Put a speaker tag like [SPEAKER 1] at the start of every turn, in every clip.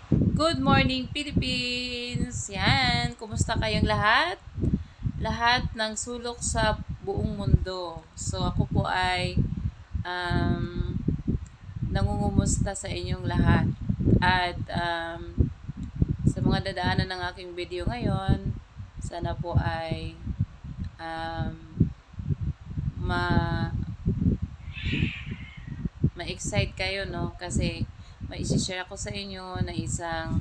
[SPEAKER 1] Good morning, Philippines! Yan, kumusta kayong lahat? Lahat ng sulok sa buong mundo. So, ako po ay nangungumusta sa inyong lahat. At sa mga dadaanan ng aking video ngayon, sana po ay um, ma ma-excite kayo, no? Kasi may isi-share ako sa inyo na isang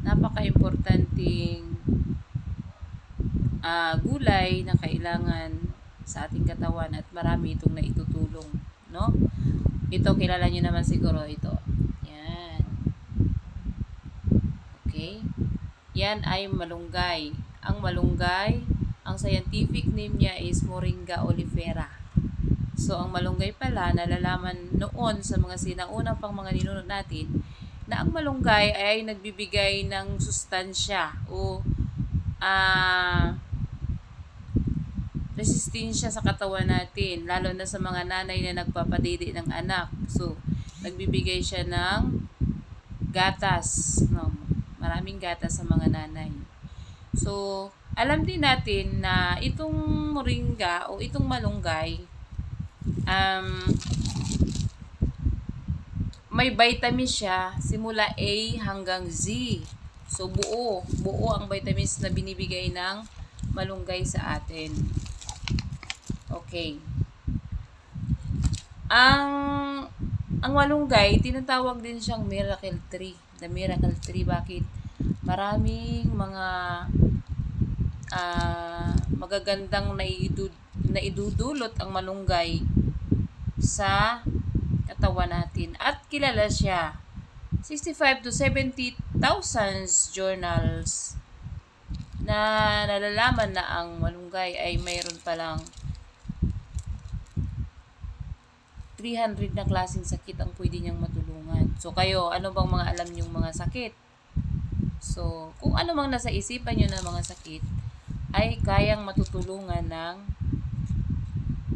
[SPEAKER 1] napaka-importanting gulay na kailangan sa ating katawan at marami itong naitutulong, no? Ito, kilala nyo naman siguro ito. Yan. Okay? Yan ay malunggay. Ang malunggay, ang scientific name niya is Moringa oleifera. So, ang malunggay pala, nalalaman noon sa mga sinaunang pang mga ninuno natin, na ang malunggay ay nagbibigay ng sustansya o resistensya sa katawan natin, lalo na sa mga nanay na nagpapadidi ng anak. So, nagbibigay siya ng gatas, no? Maraming gatas sa mga nanay. So, alam din natin na itong moringa o itong malunggay, may vitamin siya simula A hanggang Z. So, buo ang vitamins na binibigay ng malunggay sa atin. Okay. Ang malunggay, tinatawag din siyang miracle tree. The miracle tree, bakit? Maraming mga magagandang naidudulot ang malunggay sa katawan natin. At kilala siya. 65 to 70,000 journals na nalalaman na ang malunggay ay mayroon palang 300 na klaseng sakit ang pwede niyang matulungan. So, kayo, ano bang mga alam niyong mga sakit? So, kung ano mang nasa isipan niyo na mga sakit, ay kayang matutulungan ng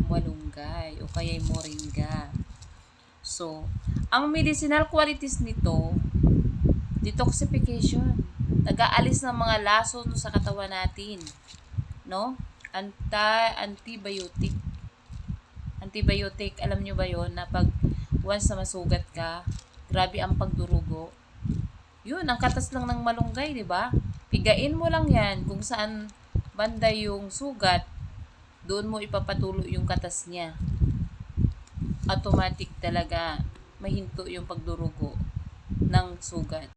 [SPEAKER 1] malunggay o kaya moringa. So, ang medicinal qualities nito, detoxification. Nag-aalis ng mga lason sa katawan natin. No? Antibiotic. Antibiotic, alam nyo ba yon na pag once na masugat ka, grabe ang pagdurugo. Yun, ang katas lang ng malunggay, di ba? Pigain mo lang yan kung saan banda yung sugat, doon mo ipapatulo yung katas niya. Automatic talaga mahinto yung pagdurugo ng sugat.